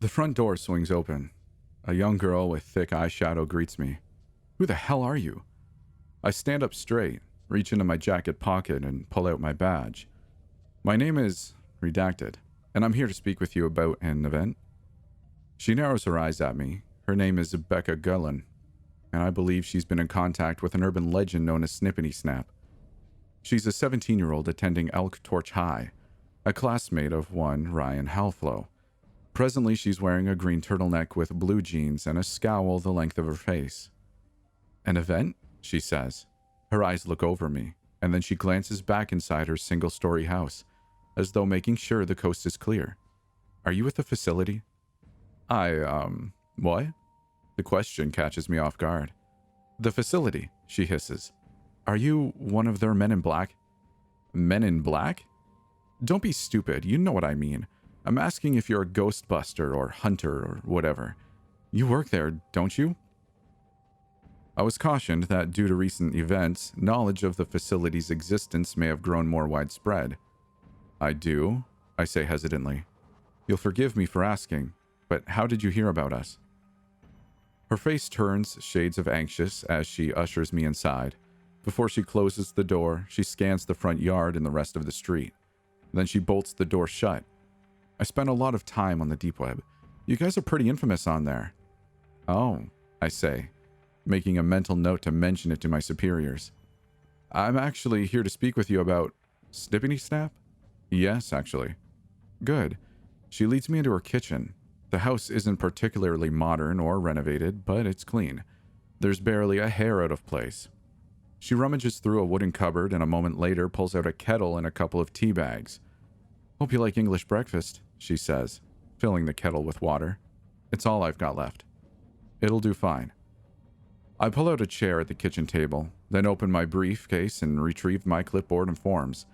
The front door swings open. A young girl with thick eyeshadow greets me. Who the hell are you? I stand up straight, reach into my jacket pocket, and pull out my badge. My name is redacted, and I'm here to speak with you about an event. She narrows her eyes at me. Her name is Becca Gullen, and I believe she's been in contact with an urban legend known as Snippity Snap. She's a 17-year-old attending Elk Torch High, a classmate of one Ryan Halflow. Presently, she's wearing a green turtleneck with blue jeans and a scowl the length of her face. An event? She says. Her eyes look over me, and then she glances back inside her single-story house, as though making sure the coast is clear. Are you at the facility? What? The question catches me off guard. The facility, she hisses. Are you one of their men in black? Men in black? Don't be stupid, you know what I mean. I'm asking if you're a ghostbuster or hunter or whatever. You work there, don't you? I was cautioned that due to recent events, knowledge of the facility's existence may have grown more widespread. I do, I say hesitantly. You'll forgive me for asking, but how did you hear about us? Her face turns shades of anxious as she ushers me inside. Before she closes the door, she scans the front yard and the rest of the street. Then she bolts the door shut. I spent a lot of time on the deep web. You guys are pretty infamous on there. Oh, I say, making a mental note to mention it to my superiors. I'm actually here to speak with you about Snippity Snap? Yes, actually. Good. She leads me into her kitchen. The house isn't particularly modern or renovated, but it's clean. There's barely a hair out of place. She rummages through a wooden cupboard and a moment later pulls out a kettle and a couple of tea bags. Hope you like English breakfast, she says, filling the kettle with water. It's all I've got left. It'll do fine. I pull out a chair at the kitchen table, then open my briefcase and retrieve my clipboard and forms.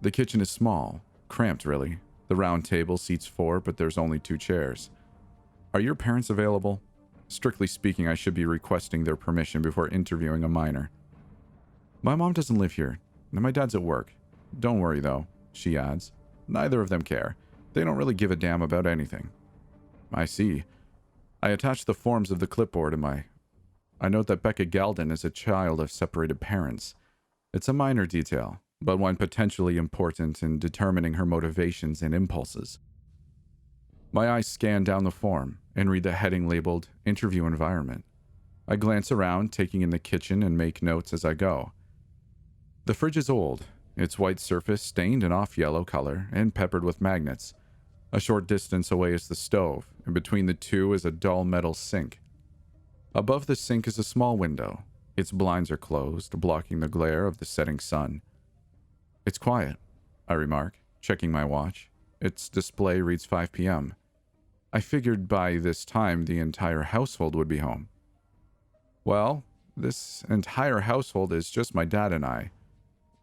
The kitchen is small, cramped really. The round table seats 4, but there's only 2 chairs. Are your parents available? Strictly speaking, I should be requesting their permission before interviewing a minor. My mom doesn't live here, and my dad's at work. Don't worry though, she adds. Neither of them care. They don't really give a damn about anything. I see. I attach the forms of the clipboard and I note that Becca Galden is a child of separated parents. It's a minor detail, but one potentially important in determining her motivations and impulses. My eyes scan down the form and read the heading labeled Interview Environment. I glance around, taking in the kitchen and make notes as I go. The fridge is old, its white surface stained an off-yellow color and peppered with magnets. A short distance away is the stove, and between the two is a dull metal sink. Above the sink is a small window. Its blinds are closed, blocking the glare of the setting sun. It's quiet, I remark, checking my watch. Its display reads 5 p.m. I figured by this time the entire household would be home. Well, this entire household is just my dad and I.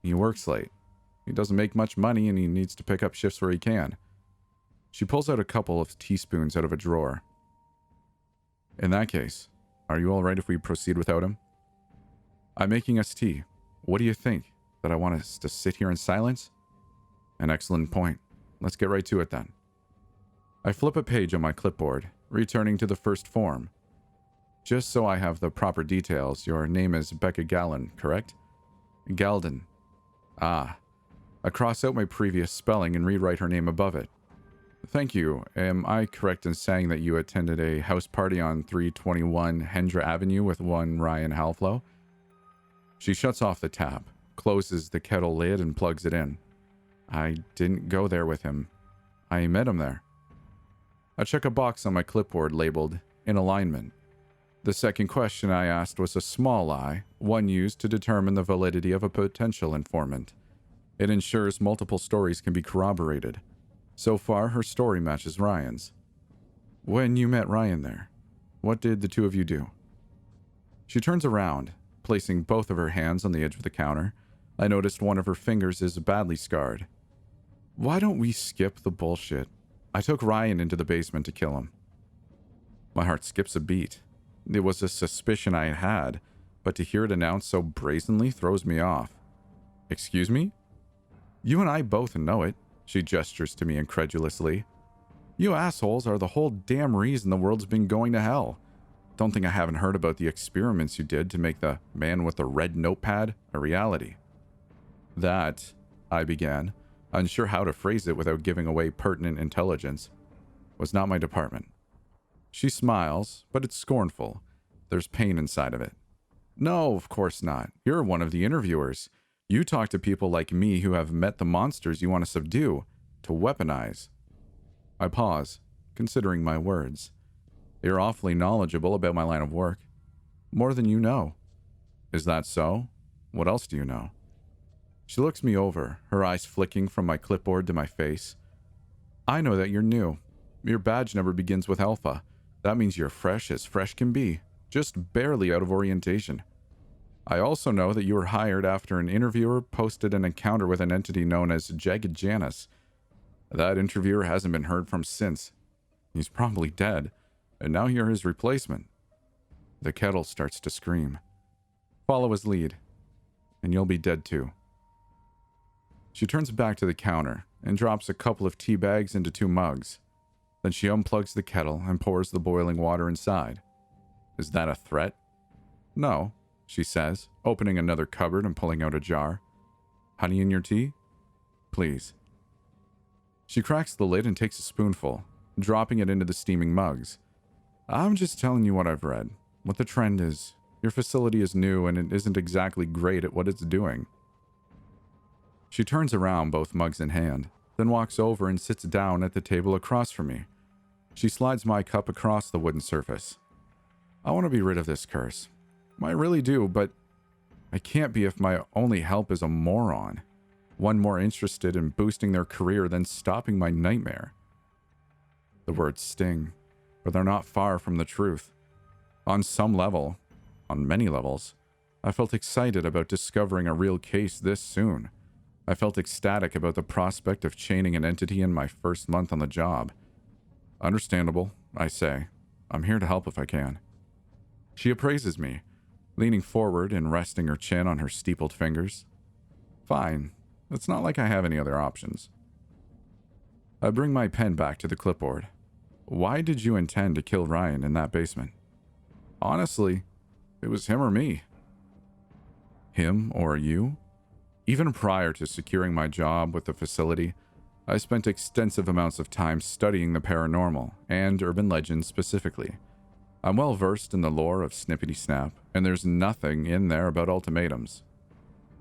He works late. He doesn't make much money and he needs to pick up shifts where he can. She pulls out a couple of teaspoons out of a drawer. In that case, are you all right if we proceed without him? I'm making us tea. What do you think? That I want us to sit here in silence? An excellent point. Let's get right to it then. I flip a page on my clipboard, returning to the first form. Just so I have the proper details, your name is Becca Gallen, correct? Galden. Ah. I cross out my previous spelling and rewrite her name above it. Thank you. Am I correct in saying that you attended a house party on 321 Hendra Avenue with one Ryan Halflow? She shuts off the tap, closes the kettle lid, and plugs it in. I didn't go there with him. I met him there. I check a box on my clipboard labeled In Alignment. The second question I asked was a small lie, one used to determine the validity of a potential informant. It ensures multiple stories can be corroborated. So far, her story matches Ryan's. When you met Ryan there, what did the two of you do? She turns around, placing both of her hands on the edge of the counter. I noticed one of her fingers is badly scarred. Why don't we skip the bullshit? I took Ryan into the basement to kill him. My heart skips a beat. It was a suspicion I had, but to hear it announced so brazenly throws me off. Excuse me? You and I both know it, she gestures to me incredulously. You assholes are the whole damn reason the world's been going to hell. Don't think I haven't heard about the experiments you did to make the man with the red notepad a reality. That, I began, unsure how to phrase it without giving away pertinent intelligence, was not my department. She smiles, but it's scornful. There's pain inside of it. No, of course not. You're one of the interviewers. You talk to people like me who have met the monsters you want to subdue, to weaponize. I pause, considering my words. You're awfully knowledgeable about my line of work. More than you know. Is that so? What else do you know? She looks me over, her eyes flicking from my clipboard to my face. I know that you're new. Your badge number begins with Alpha. That means you're fresh as fresh can be, just barely out of orientation. I also know that you were hired after an interviewer posted an encounter with an entity known as Jagged Janus. That interviewer hasn't been heard from since. He's probably dead, and now you're his replacement. The kettle starts to scream. Follow his lead, and you'll be dead too. She turns back to the counter and drops a couple of tea bags into 2 mugs. Then she unplugs the kettle and pours the boiling water inside. Is that a threat? No, she says, opening another cupboard and pulling out a jar. Honey in your tea? Please. She cracks the lid and takes a spoonful, dropping it into the steaming mugs. I'm just telling you what I've read, what the trend is. Your facility is new and it isn't exactly great at what it's doing. She turns around, both mugs in hand, then walks over and sits down at the table across from me. She slides my cup across the wooden surface. I want to be rid of this curse. I really do, but I can't be if my only help is a moron. One more interested in boosting their career than stopping my nightmare. The words sting, but they're not far from the truth. On some level, on many levels, I felt excited about discovering a real case this soon. I felt ecstatic about the prospect of chaining an entity in my first month on the job. Understandable, I say. I'm here to help if I can. She appraises me, leaning forward and resting her chin on her steepled fingers. Fine. It's not like I have any other options. I bring my pen back to the clipboard. Why did you intend to kill Ryan in that basement? Honestly, it was him or me. Him or you? Even prior to securing my job with the facility, I spent extensive amounts of time studying the paranormal, and urban legends specifically. I'm well versed in the lore of Snippity Snap, and there's nothing in there about ultimatums.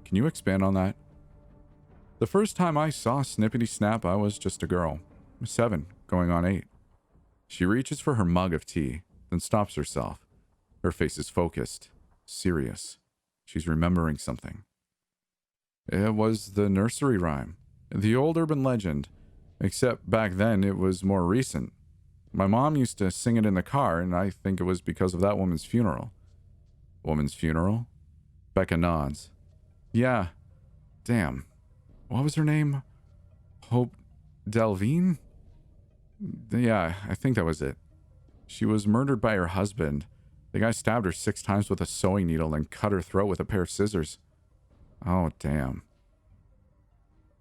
Can you expand on that? The first time I saw Snippity Snap, I was just a girl, 7, going on 8. She reaches for her mug of tea, then stops herself. Her face is focused, serious. She's remembering something. It was the nursery rhyme, the old urban legend, except back then it was more recent. My mom used to sing it in the car, and I think it was because of that woman's funeral. Woman's funeral? Becca nods. Yeah. Damn. What was her name? Hope Delvine? Yeah, I think that was it. She was murdered by her husband. The guy stabbed her 6 times with a sewing needle and cut her throat with a pair of scissors. Oh, damn.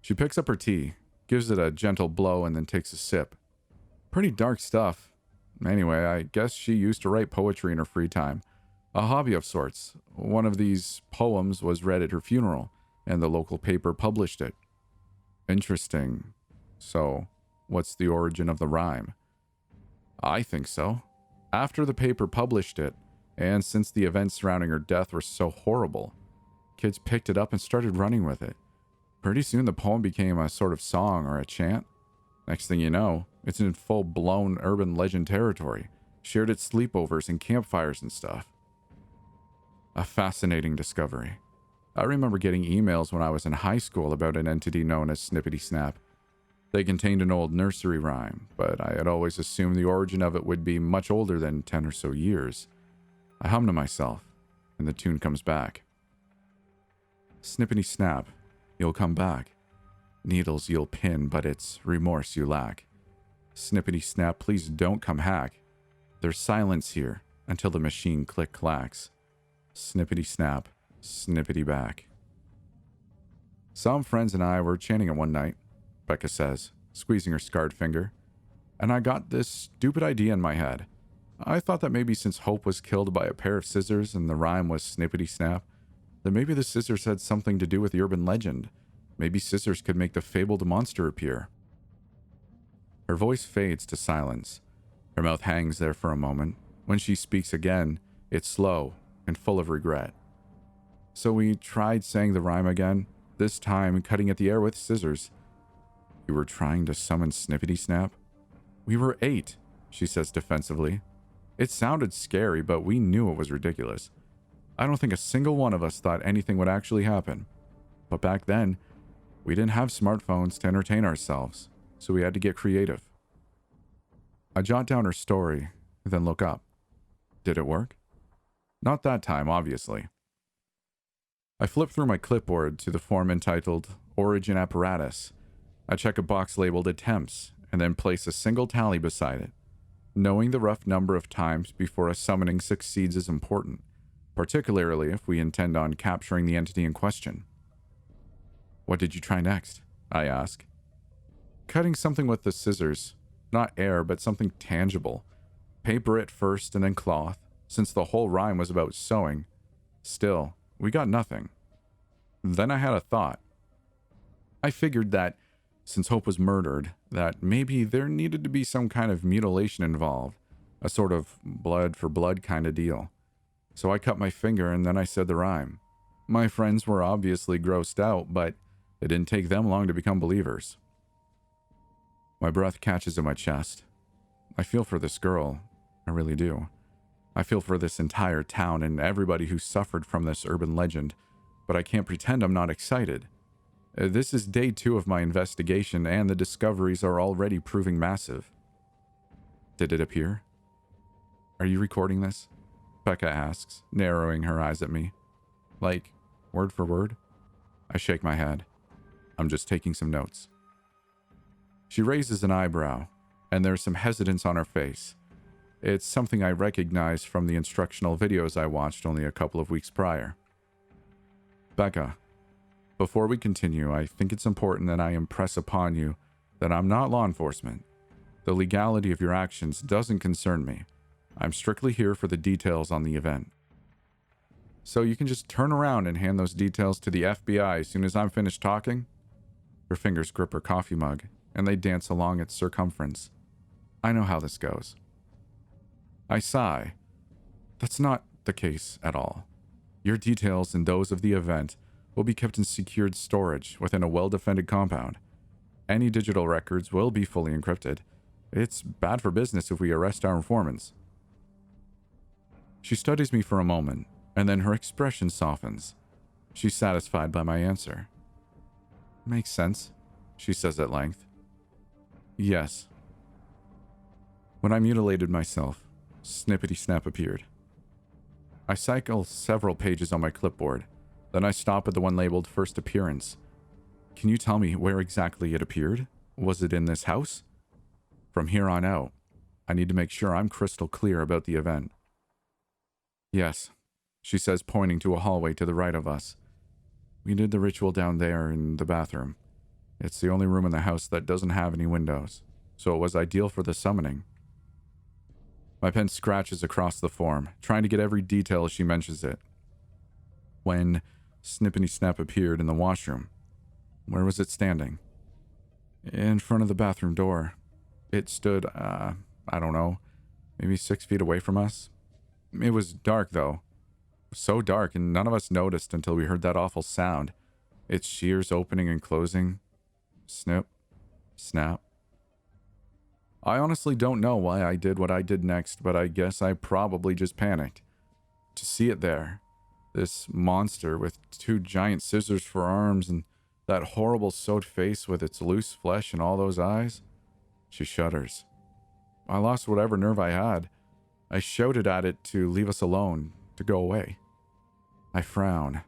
She picks up her tea, gives it a gentle blow, and then takes a sip. Pretty dark stuff. Anyway, I guess she used to write poetry in her free time. A hobby of sorts. One of these poems was read at her funeral, and the local paper published it. Interesting. So, what's the origin of the rhyme? I think so. After the paper published it, and since the events surrounding her death were so horrible, kids picked it up and started running with it. Pretty soon the poem became a sort of song or a chant. Next thing you know, it's in full-blown urban legend territory, shared at sleepovers and campfires and stuff. A fascinating discovery. I remember getting emails when I was in high school about an entity known as Snippity Snap. They contained an old nursery rhyme, but I had always assumed the origin of it would be much older than 10 or so years. I hum to myself, and the tune comes back. Snippity snap, you'll come back. Needles you'll pin, but it's remorse you lack. Snippity snap, please don't come hack. There's silence here until the machine click-clacks. Snippity snap, snippity back. Some friends and I were chanting it one night, Becca says, squeezing her scarred finger. and I got this stupid idea in my head. I thought that maybe since Hope was killed by a pair of scissors and the rhyme was Snippity Snap, that maybe the scissors had something to do with the urban legend. Maybe scissors could make the fabled monster appear. Her voice fades to silence. Her mouth hangs there for a moment. When she speaks again, it's slow and full of regret. So we tried saying the rhyme again, this time cutting at the air with scissors. You were trying to summon Snippity Snap? We were 8, she says defensively. It sounded scary, but we knew it was ridiculous. I don't think a single one of us thought anything would actually happen. But back then, we didn't have smartphones to entertain ourselves, so we had to get creative. I jot down her story, then look up. Did it work? Not that time, obviously. I flip through my clipboard to the form entitled Origin Apparatus. I check a box labeled Attempts, and then place a single tally beside it. Knowing the rough number of times before a summoning succeeds is important, particularly if we intend on capturing the entity in question. What did you try next? I ask. Cutting something with the scissors. Not air, but something tangible. Paper at first and then cloth, since the whole rhyme was about sewing. Still, we got nothing. Then I had a thought. I figured that, since Hope was murdered, that maybe there needed to be some kind of mutilation involved, a sort of blood for blood kind of deal. So I cut my finger and then I said the rhyme. My friends were obviously grossed out, but it didn't take them long to become believers. My breath catches in my chest. I feel for this girl. I really do. I feel for this entire town and everybody who suffered from this urban legend, but I can't pretend I'm not excited. This is day 2 of my investigation, and the discoveries are already proving massive. Did it appear? Are you recording this? Becca asks, narrowing her eyes at me. Like, word for word? I shake my head. I'm just taking some notes. She raises an eyebrow, and there's some hesitance on her face. It's something I recognize from the instructional videos I watched only a couple of weeks prior. Becca, before we continue, I think it's important that I impress upon you that I'm not law enforcement. The legality of your actions doesn't concern me. I'm strictly here for the details on the event. So you can just turn around and hand those details to the FBI as soon as I'm finished talking? Her fingers grip her coffee mug, and they dance along its circumference. I know how this goes. I sigh. That's not the case at all. Your details and those of the event will be kept in secured storage within a well-defended compound. Any digital records will be fully encrypted. It's bad for business if we arrest our informants. She studies me for a moment, and then her expression softens. She's satisfied by my answer. Makes sense, she says at length. Yes. When I mutilated myself, Snippity Snap appeared. I cycle several pages on my clipboard. Then I stop at the one labeled First Appearance. Can you tell me where exactly it appeared? Was it in this house? From here on out, I need to make sure I'm crystal clear about the event. Yes, she says, pointing to a hallway to the right of us. We did the ritual down there in the bathroom. It's the only room in the house that doesn't have any windows, so it was ideal for the summoning. My pen scratches across the form, trying to get every detail as she mentions it. When Snippity Snap appeared in the washroom, where was it standing? In front of the bathroom door. It stood, I don't know, maybe 6 feet away from us. It was dark, though. So dark, and none of us noticed until we heard that awful sound. Its shears opening and closing. Snip. Snap. I honestly don't know why I did what I did next, but I guess I probably just panicked. To see it there, this monster with 2 giant scissors for arms and that horrible sewed face with its loose flesh and all those eyes, she shudders. I lost whatever nerve I had. I shouted at it to leave us alone, to go away. I frown.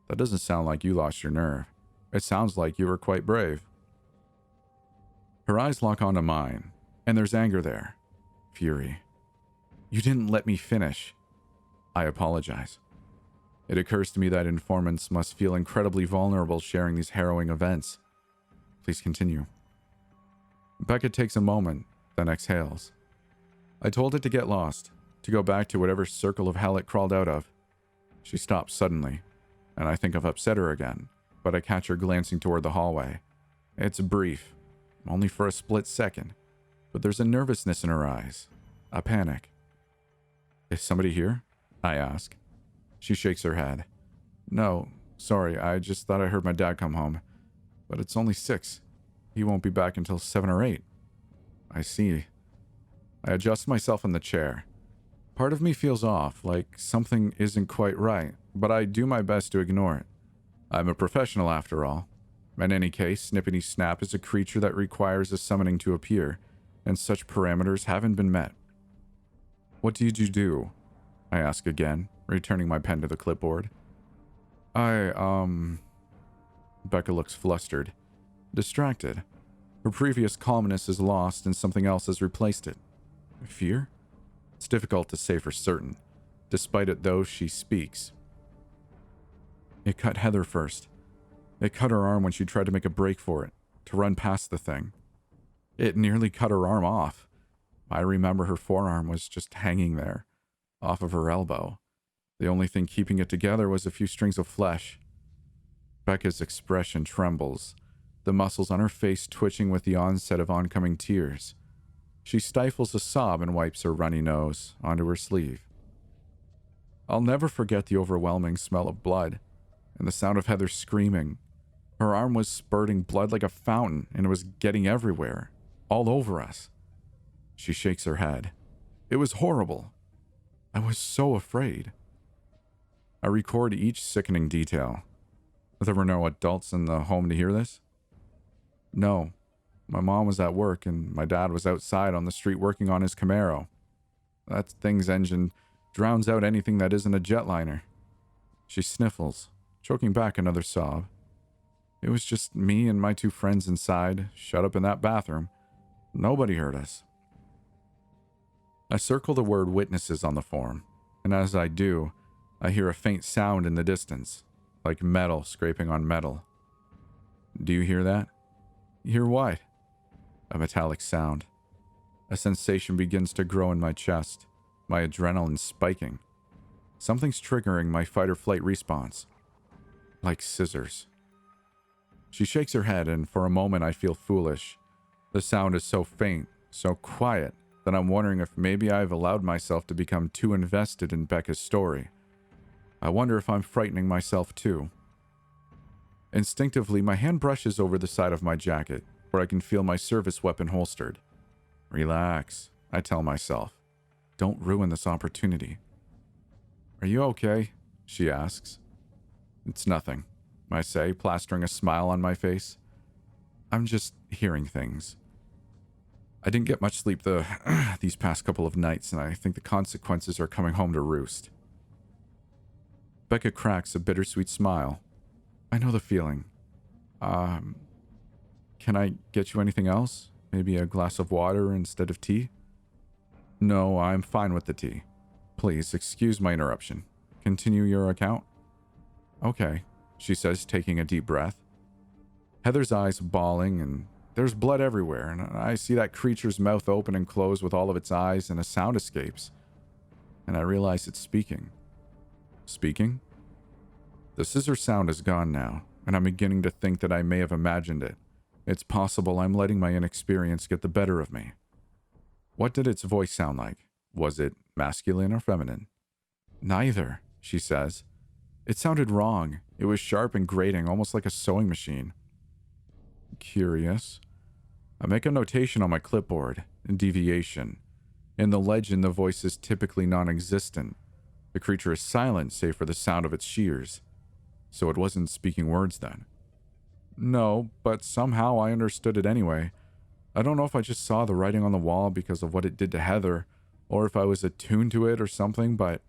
That doesn't sound like you lost your nerve. It sounds like you were quite brave. Her eyes lock onto mine, and there's anger there. Fury. You didn't let me finish. I apologize. It occurs to me that informants must feel incredibly vulnerable sharing these harrowing events. Please continue. Becca takes a moment, then exhales. I told it to get lost, to go back to whatever circle of hell it crawled out of. She stops suddenly, and I think I've upset her again, but I catch her glancing toward the hallway. It's brief, only for a split second, but there's a nervousness in her eyes, a panic. Is somebody here? I ask. She shakes her head. No, sorry, I just thought I heard my dad come home. But it's only 6. He won't be back until 7 or 8. I see. I adjust myself in the chair. Part of me feels off, like something isn't quite right, but I do my best to ignore it. I'm a professional after all. In any case, Snippity Snap is a creature that requires a summoning to appear, and such parameters haven't been met. What did you do? I ask again, returning my pen to the clipboard. Becca looks flustered, distracted. Her previous calmness is lost and something else has replaced it. Fear? It's difficult to say for certain. Despite it, though, she speaks. It cut Heather first. It cut her arm when she tried to make a break for it, to run past the thing. It nearly cut her arm off. I remember her forearm was just hanging there, off of her elbow. The only thing keeping it together was a few strings of flesh. Becca's expression trembles, the muscles on her face twitching with the onset of oncoming tears. She stifles a sob and wipes her runny nose onto her sleeve. I'll never forget the overwhelming smell of blood and the sound of Heather screaming. Her arm was spurting blood like a fountain, and it was getting everywhere, all over us. She shakes her head. It was horrible. I was so afraid. I record each sickening detail. There were no adults in the home to hear this? No. My mom was at work, and my dad was outside on the street working on his Camaro. That thing's engine drowns out anything that isn't a jetliner. She sniffles, choking back another sob. It was just me and my 2 friends inside, shut up in that bathroom. Nobody heard us. I circle the word witnesses on the form, and as I do, I hear a faint sound in the distance, like metal scraping on metal. Do you hear that? Hear what? A metallic sound. A sensation begins to grow in my chest, my adrenaline spiking. Something's triggering my fight-or-flight response. Like scissors. She shakes her head, and for a moment I feel foolish. The sound is so faint, so quiet, that I'm wondering if maybe I've allowed myself to become too invested in Becca's story. I wonder if I'm frightening myself too. Instinctively, my hand brushes over the side of my jacket, where I can feel my service weapon holstered. Relax, I tell myself. Don't ruin this opportunity. Are you okay? She asks. It's nothing, I say, plastering a smile on my face. I'm just hearing things. I didn't get much sleep these past couple of nights, and I think the consequences are coming home to roost. Becca cracks a bittersweet smile. I know the feeling. Can I get you anything else? Maybe a glass of water instead of tea? No, I'm fine with the tea. Please, excuse my interruption. Continue your account? Okay, she says, taking a deep breath. Heather's eyes bawling, and there's blood everywhere, and I see that creature's mouth open and close with all of its eyes, and a sound escapes. And I realize it's speaking. Speaking? The scissor sound is gone now, and I'm beginning to think that I may have imagined it. It's possible I'm letting my inexperience get the better of me. What did its voice sound like? Was it masculine or feminine? Neither, she says. It sounded wrong. It was sharp and grating, almost like a sewing machine. Curious. I make a notation on my clipboard. Deviation. In the legend, the voice is typically non-existent. The creature is silent, save for the sound of its shears. So it wasn't speaking words then. No, but somehow I understood it anyway. I don't know if I just saw the writing on the wall because of what it did to Heather, or if I was attuned to it or something, but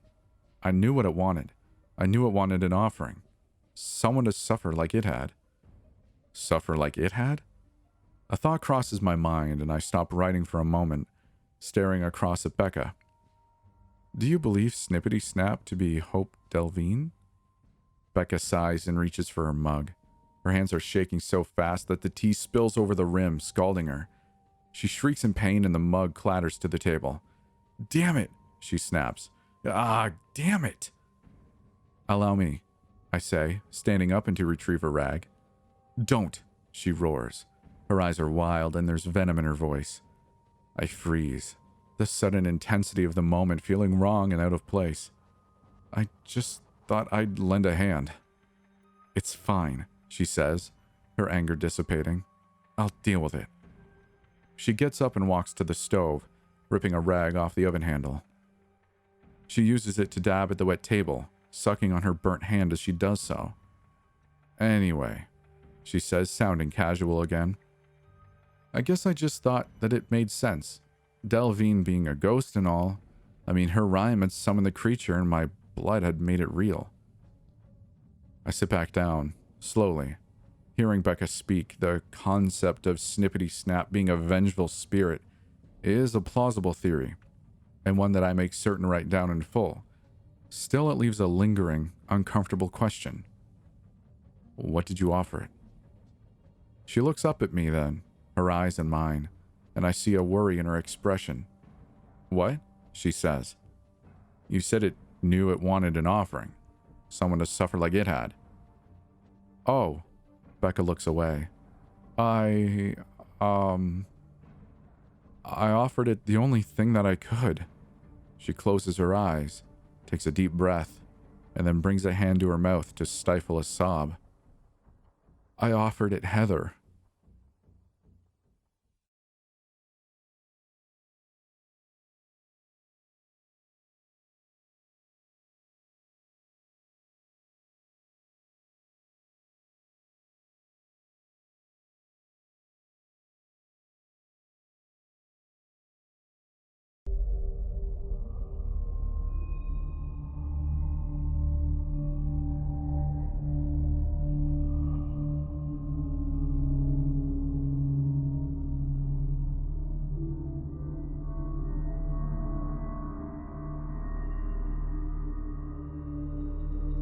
I knew what it wanted. I knew it wanted an offering. Someone to suffer like it had. Suffer like it had? A thought crosses my mind, and I stop writing for a moment, staring across at Becca. Do you believe Snippity Snap to be Hope Delvine? Becca sighs and reaches for her mug. Her hands are shaking so fast that the tea spills over the rim, scalding her. She shrieks in pain and the mug clatters to the table. Damn it, she snaps. Ah, damn it. Allow me, I say, standing up and to retrieve her rag. Don't, she roars. Her eyes are wild and there's venom in her voice. I freeze, the sudden intensity of the moment feeling wrong and out of place. I just thought I'd lend a hand. It's fine, she says, her anger dissipating. I'll deal with it. She gets up and walks to the stove, ripping a rag off the oven handle. She uses it to dab at the wet table, sucking on her burnt hand as she does so. Anyway, she says, sounding casual again. I guess I just thought that it made sense. Delvine being a ghost and all. I mean, her rhyme had summoned the creature and my blood had made it real. I sit back down, slowly. Hearing Becca speak, the concept of Snippity Snap being a vengeful spirit is a plausible theory, and one that I make certain write down in full. Still, it leaves a lingering, uncomfortable question. What did you offer it? She looks up at me then, her eyes in mine, and I see a worry in her expression. What? She says. You said it knew it wanted an offering. Someone to suffer like it had. Oh. Becca looks away. I offered it the only thing that I could. She closes her eyes, takes a deep breath, and then brings a hand to her mouth to stifle a sob. I offered it Heather.